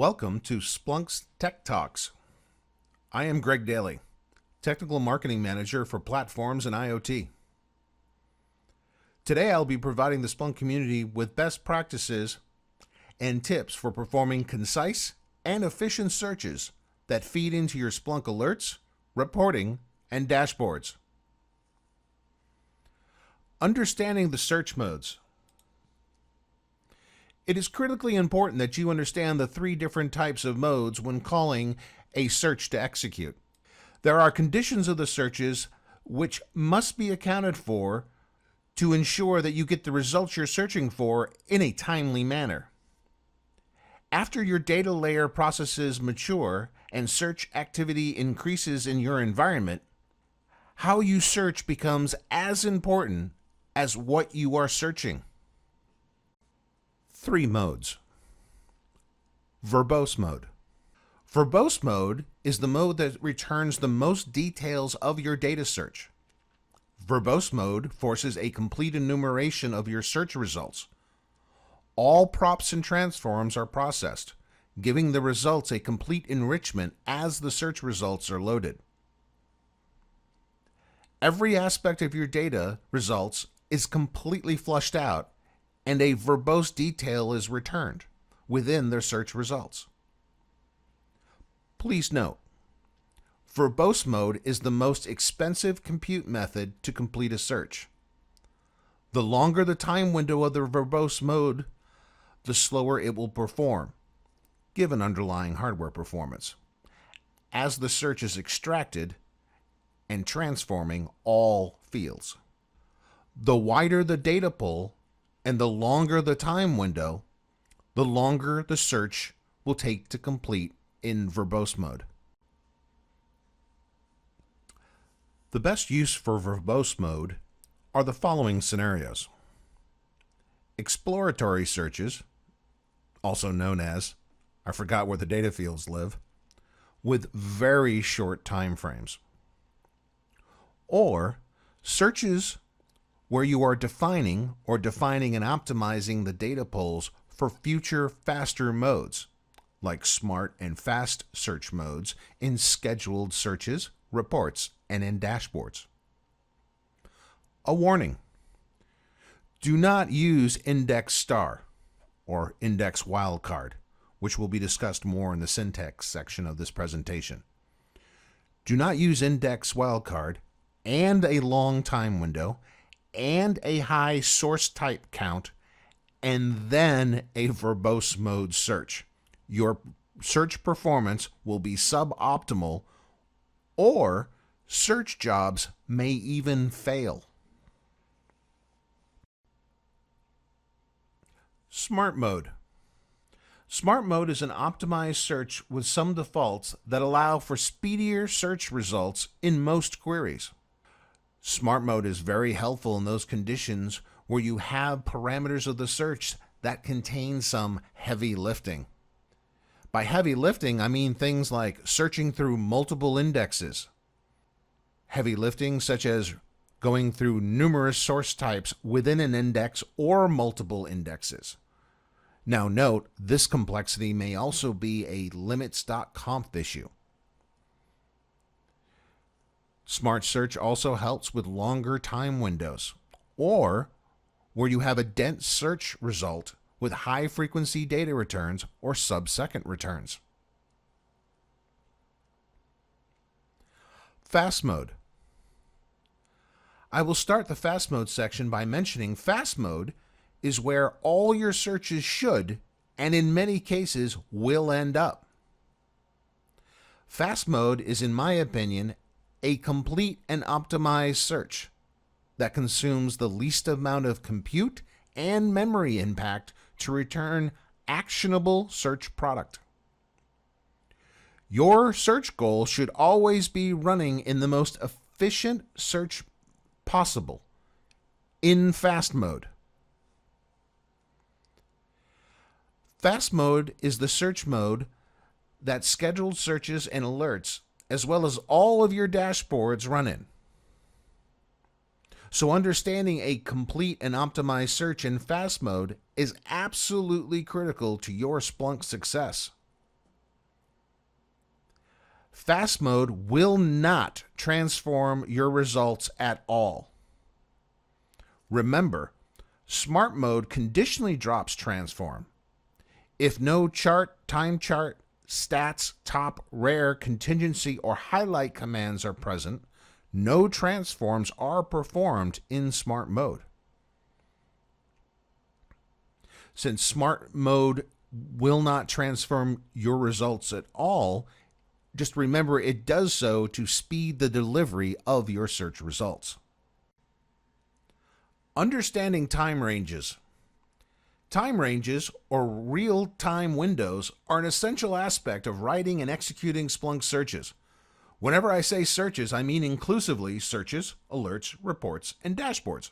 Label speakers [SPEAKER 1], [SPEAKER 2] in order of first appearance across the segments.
[SPEAKER 1] Welcome to Splunk's Tech Talks. I am Greg Daly, Technical Marketing Manager for Platforms and IoT. Today I'll be providing the Splunk community with best practices and tips for performing concise and efficient searches that feed into your Splunk alerts, reporting, and dashboards. Understanding the search modes. It is critically important that you understand the three different types of modes when calling a search to execute. There are conditions of the searches which must be accounted for to ensure that you get the results you're searching for in a timely manner. After your data layer processes mature and search activity increases in your environment, how you search becomes as important as what you are searching. Three modes. Verbose mode. Verbose mode is the mode that returns the most details of your data search. Verbose mode forces a complete enumeration of your search results. All props and transforms are processed, giving the results a complete enrichment as the search results are loaded. Every aspect of your data results is completely flushed out, and a verbose detail is returned within their search results. Please note, verbose mode is the most expensive compute method to complete a search. The longer the time window of the verbose mode, the slower it will perform, given underlying hardware performance, as the search is extracted and transforming all fields. The wider the data pool and the longer the time window, the longer the search will take to complete in verbose mode. The best use for verbose mode are the following scenarios. Exploratory searches, also known as, I forgot where the data fields live, with very short time frames. Or searches where you are defining and optimizing the data pools for future faster modes, like smart and fast search modes in scheduled searches, reports, and in dashboards. A warning: do not use index star or index wildcard, which will be discussed more in the syntax section of this presentation. Do not use index wildcard and a long time window and a high source type count and then a verbose mode search. Your search performance will be suboptimal, or search jobs may even fail. Smart mode. Smart mode is an optimized search with some defaults that allow for speedier search results in most queries. Smart mode is very helpful in those conditions where you have parameters of the search that contain some heavy lifting. By heavy lifting, I mean things like searching through multiple indexes. Heavy lifting such as going through numerous source types within an index or multiple indexes. Now note, this complexity may also be a limits.conf issue. Smart search also helps with longer time windows, or where you have a dense search result with high frequency data returns or sub-second returns. Fast mode. I will start the fast mode section by mentioning fast mode is where all your searches should, and in many cases will, end up. Fast mode is, in my opinion, a complete and optimized search that consumes the least amount of compute and memory impact to return actionable search product. Your search goal should always be running in the most efficient search possible in fast mode. Fast mode is the search mode that scheduled searches and alerts, as well as all of your dashboards, run in. So understanding a complete and optimized search in fast mode is absolutely critical to your Splunk success. Fast mode will not transform your results at all. Remember, smart mode conditionally drops transform. If no chart, time chart, stats, top, rare, contingency, or highlight commands are present, no transforms are performed in smart mode. Since smart mode will not transform your results at all, just remember it does so to speed the delivery of your search results. Understanding time ranges. Time ranges, or real-time windows, are an essential aspect of writing and executing Splunk searches. Whenever I say searches, I mean inclusively searches, alerts, reports, and dashboards.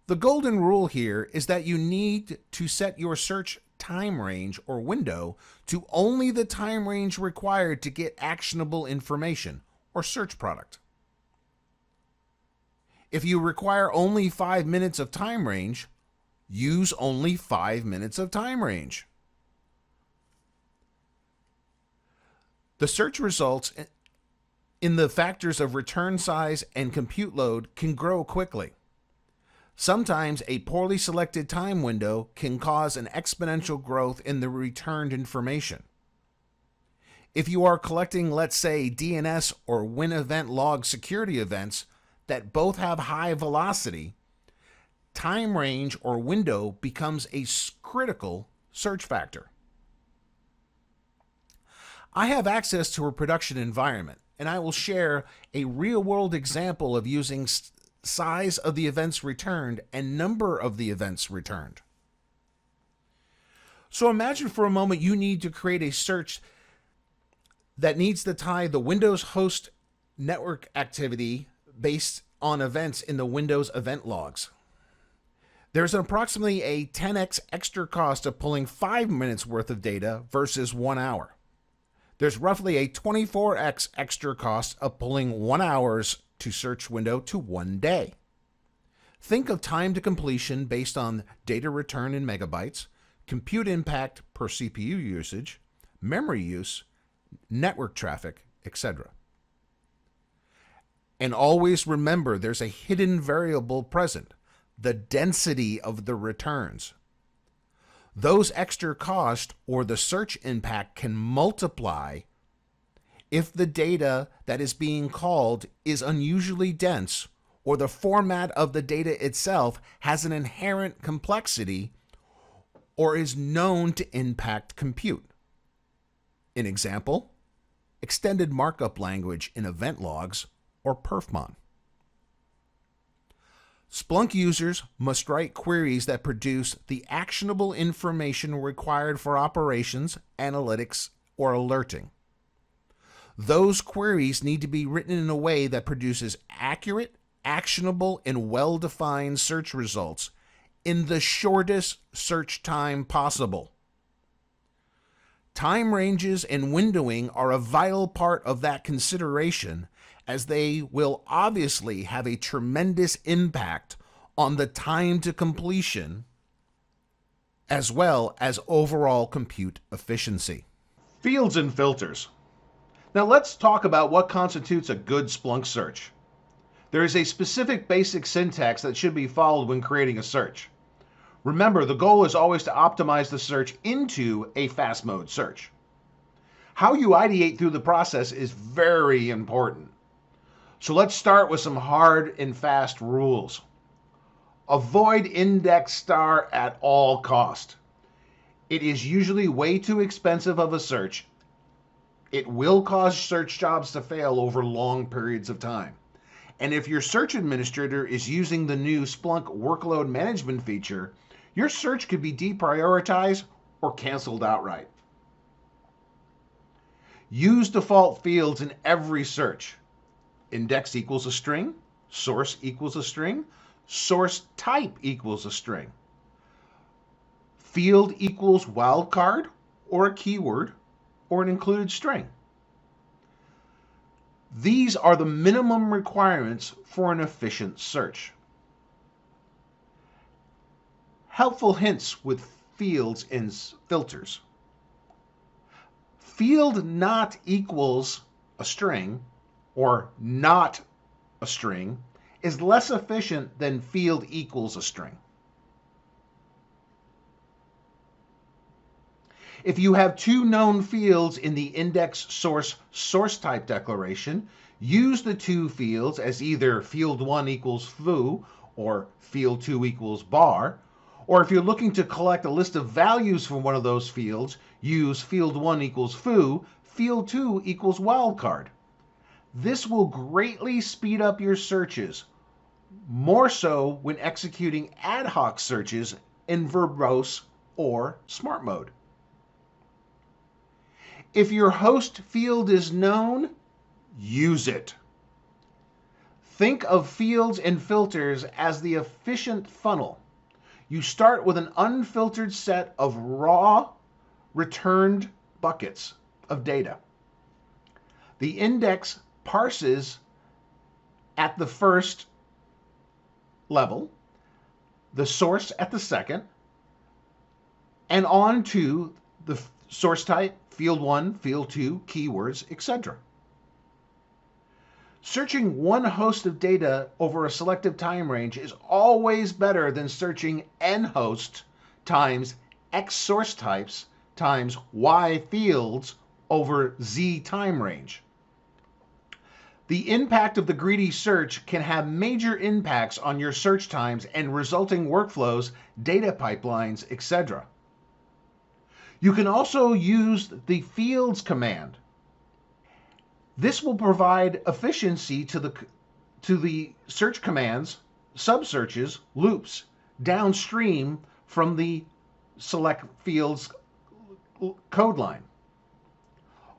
[SPEAKER 1] The golden rule here is that you need to set your search time range or window to only the time range required to get actionable information or search product. If you require only 5 minutes of time range, use only 5 minutes of time range. The search results in the factors of return size and compute load can grow quickly. Sometimes a poorly selected time window can cause an exponential growth in the returned information. If you are collecting, let's say, DNS or win event log security events that both have high velocity, time range or window becomes a critical search factor. I have access to a production environment, and I will share a real-world example of using size of the events returned and number of the events returned. So imagine for a moment you need to create a search that needs to tie the Windows host network activity based on events in the Windows event logs. There's approximately a 10x extra cost of pulling 5 minutes worth of data versus 1 hour. There's roughly a 24x extra cost of pulling 1 hour's to search window to 1 day. Think of time to completion based on data return in megabytes, compute impact per CPU usage, memory use, network traffic, etc. And always remember there's a hidden variable present, the density of the returns. Those extra costs or the search impact can multiply if the data that is being called is unusually dense or the format of the data itself has an inherent complexity or is known to impact compute. An example, extended markup language in event logs or perfmon. Splunk users must write queries that produce the actionable information required for operations, analytics, or alerting. Those queries need to be written in a way that produces accurate, actionable, and well-defined search results in the shortest search time possible. Time ranges and windowing are a vital part of that consideration, as they will obviously have a tremendous impact on the time to completion as well as overall compute efficiency. Fields and filters. Now let's talk about what constitutes a good Splunk search. There is a specific basic syntax that should be followed when creating a search. Remember, the goal is always to optimize the search into a fast mode search. How you ideate through the process is very important. So let's start with some hard and fast rules. Avoid index star at all cost. It is usually way too expensive of a search. It will cause search jobs to fail over long periods of time. And if your search administrator is using the new Splunk workload management feature, your search could be deprioritized or canceled outright. Use default fields in every search. Index equals a string, source equals a string, source type equals a string. Field equals wildcard or a keyword or an included string. These are the minimum requirements for an efficient search. Helpful hints with fields and filters. Field not equals a string or not a string is less efficient than field equals a string. If you have two known fields in the index source type declaration, use the two fields as either field1 equals foo or field2 equals bar, or if you're looking to collect a list of values from one of those fields, use field1 equals foo, field2 equals wildcard. This will greatly speed up your searches, more so when executing ad hoc searches in verbose or smart mode. If your host field is known, use it. Think of fields and filters as the efficient funnel. You start with an unfiltered set of raw returned buckets of data. The index parses at the first level, the source at the second, and on to the source type, field 1, field 2, keywords, etc. Searching one host of data over a selective time range is always better than searching n hosts times x source types times y fields over z time range. The impact of the greedy search can have major impacts on your search times and resulting workflows, data pipelines, etc. You can also use the fields command. This will provide efficiency to the search commands, sub-searches, loops, downstream from the select fields code line.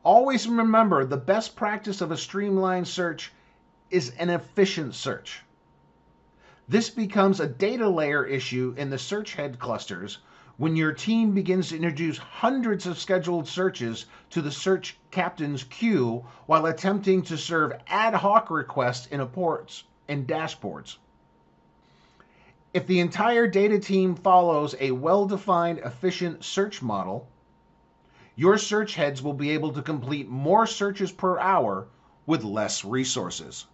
[SPEAKER 1] Always remember, the best practice of a streamlined search is an efficient search. This becomes a data layer issue in the search head clusters when your team begins to introduce hundreds of scheduled searches to the search captain's queue while attempting to serve ad hoc requests in reports and dashboards. If the entire data team follows a well-defined, efficient search model, your search heads will be able to complete more searches per hour with less resources.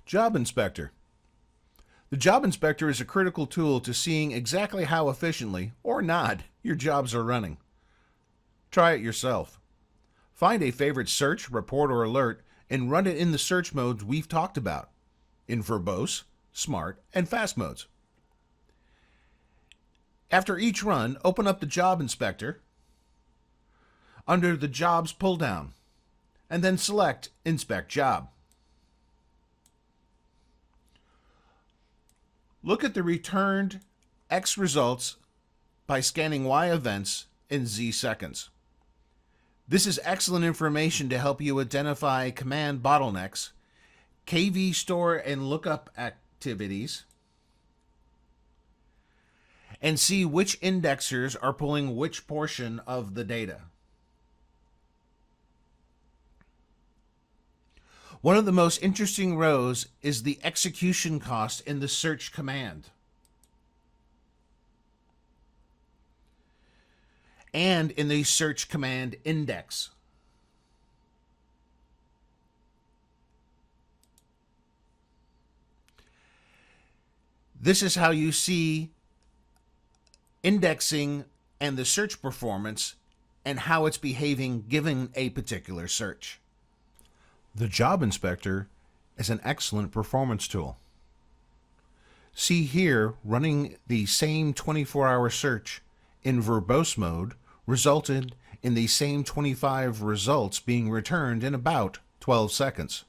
[SPEAKER 2] Job Inspector. The Job Inspector is a critical tool to seeing exactly how efficiently, or not, your jobs are running. Try it yourself. Find a favorite search, report, or alert and run it in the search modes we've talked about, in verbose, smart, and fast modes. After each run, open up the Job Inspector under the Jobs pull-down, and then select Inspect Job. Look at the returned X results by scanning Y events in Z seconds. This is excellent information to help you identify command bottlenecks, KV store and lookup activities, and see which indexers are pulling which portion of the data. One of the most interesting rows is the execution cost in the search command, and in the search command index. This is how you see indexing and the search performance and how it's behaving given a particular search.
[SPEAKER 1] The Job Inspector is an excellent performance tool. See here, running the same 24-hour search in verbose mode resulted in the same 25 results being returned in about 12 seconds,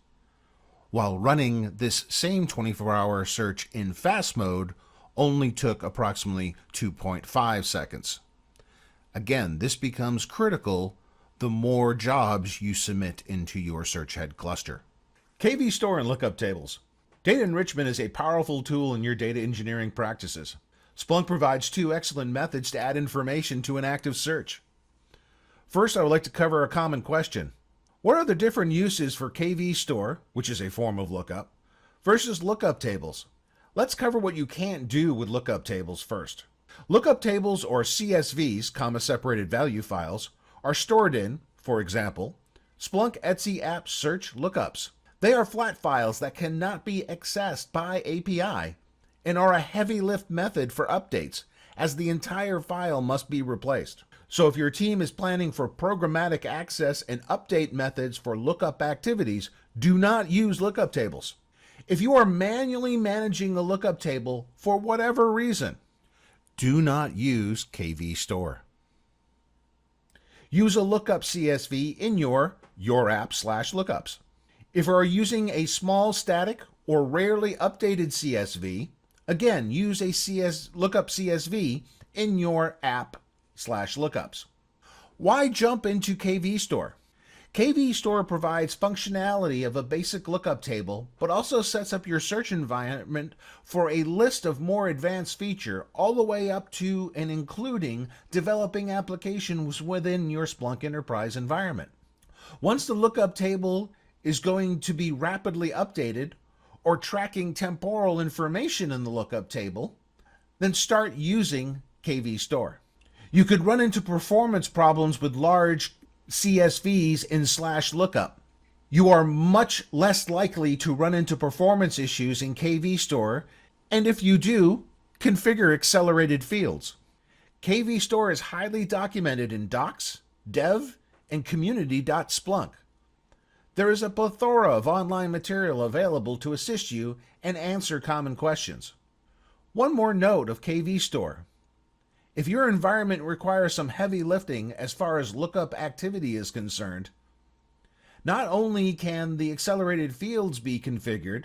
[SPEAKER 1] while running this same 24-hour search in fast mode only took approximately 2.5 seconds. Again, this becomes critical the more jobs you submit into your search head cluster. KV store and lookup tables. Data enrichment is a powerful tool in your data engineering practices. Splunk provides two excellent methods to add information to an active search. First, I would like to cover a common question. What are the different uses for KV store, which is a form of lookup, versus lookup tables? Let's cover what you can't do with lookup tables first.
[SPEAKER 2] Lookup tables, or CSVs, comma-separated value files, are stored in, for example, Splunk Etsy app search lookups. They are flat files that cannot be accessed by API and are a heavy lift method for updates, as the entire file must be replaced. So if your team is planning for programmatic access and update methods for lookup activities, do not use lookup tables. If you are manually managing a lookup table for whatever reason, do not use KV Store. Use a lookup CSV in your app/lookups. If you are using a small static or rarely updated CSV, again, use a lookup CSV in your app/lookups. Why jump into KV Store? KV Store provides functionality of a basic lookup table, but also sets up your search environment for a list of more advanced features, all the way up to and including developing applications within your Splunk Enterprise environment. Once the lookup table is going to be rapidly updated or tracking temporal information in the lookup table, then start using KV Store. You could run into performance problems with large CSVs in /lookup. You are much less likely to run into performance issues in KV Store, and if you do, configure accelerated fields. KV Store is highly documented in docs, dev, and community.splunk. There is a plethora of online material available to assist you and answer common questions. One more note of KV Store. If your environment requires some heavy lifting as far as lookup activity is concerned, not only can the accelerated fields be configured,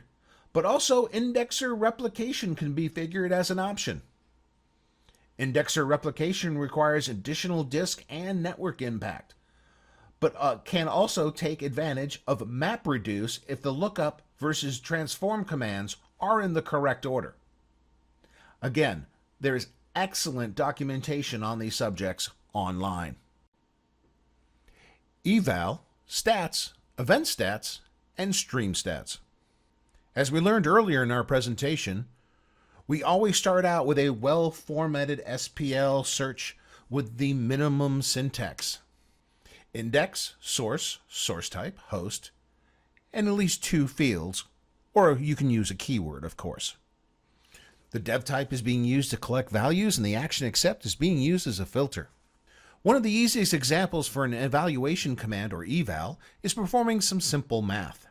[SPEAKER 2] but also indexer replication can be configured as an option. Indexer replication requires additional disk and network impact, but can also take advantage of MapReduce if the lookup versus transform commands are in the correct order. Again, there is excellent documentation on these subjects online. Eval, stats, event stats, and stream stats. As we learned earlier in our presentation, we always start out with a well-formatted SPL search with the minimum syntax: index, source, source type, host, and at least 2 fields, or you can use a keyword, of course. The dev type is being used to collect values, and the action accept is being used as a filter. One of the easiest examples for an evaluation command, or eval, is performing some simple math.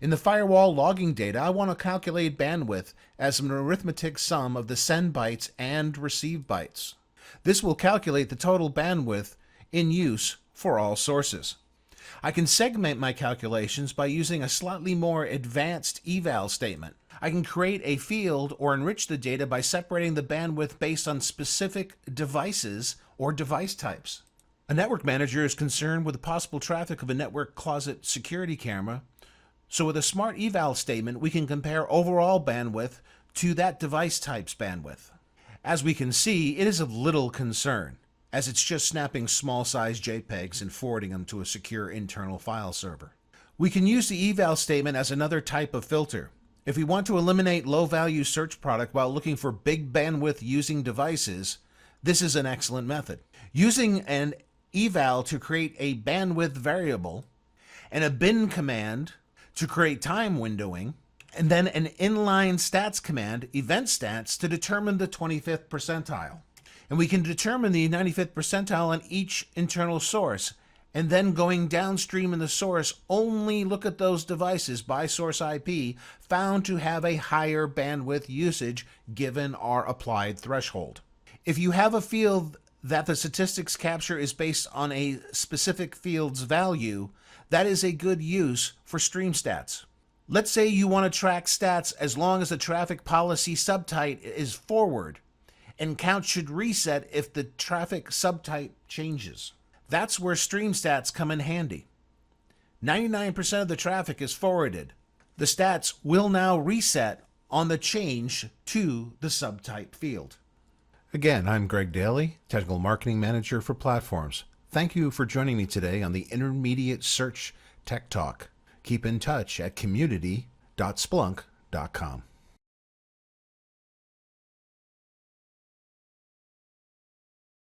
[SPEAKER 2] In the firewall logging data, I want to calculate bandwidth as an arithmetic sum of the send bytes and receive bytes. This will calculate the total bandwidth in use for all sources. I can segment my calculations by using a slightly more advanced eval statement. I can create a field or enrich the data by separating the bandwidth based on specific devices or device types. A network manager is concerned with the possible traffic of a network closet security camera, so with a smart eval statement, we can compare overall bandwidth to that device type's bandwidth. As we can see, it is of little concern, as it's just snapping small-sized JPEGs and forwarding them to a secure internal file server. We can use the eval statement as another type of filter. If we want to eliminate low-value search product while looking for big bandwidth using devices, this is an excellent method. Using an eval to create a bandwidth variable, and a bin command to create time windowing, and then an inline stats command, event stats, to determine the 25th percentile. And we can determine the 95th percentile on each internal source, and then going downstream in the source, only look at those devices by source IP found to have a higher bandwidth usage given our applied threshold. If you have a field that the statistics capture is based on a specific field's value, that is a good use for stream stats. Let's say you want to track stats as long as the traffic policy subtype is forward, and count should reset if the traffic subtype changes. That's where stream stats come in handy. 99% of the traffic is forwarded. The stats will now reset on the change to the subtype field.
[SPEAKER 1] Again, I'm Greg Daly, Technical Marketing Manager for Platforms. Thank you for joining me today on the Intermediate Search Tech Talk. Keep in touch at community.splunk.com.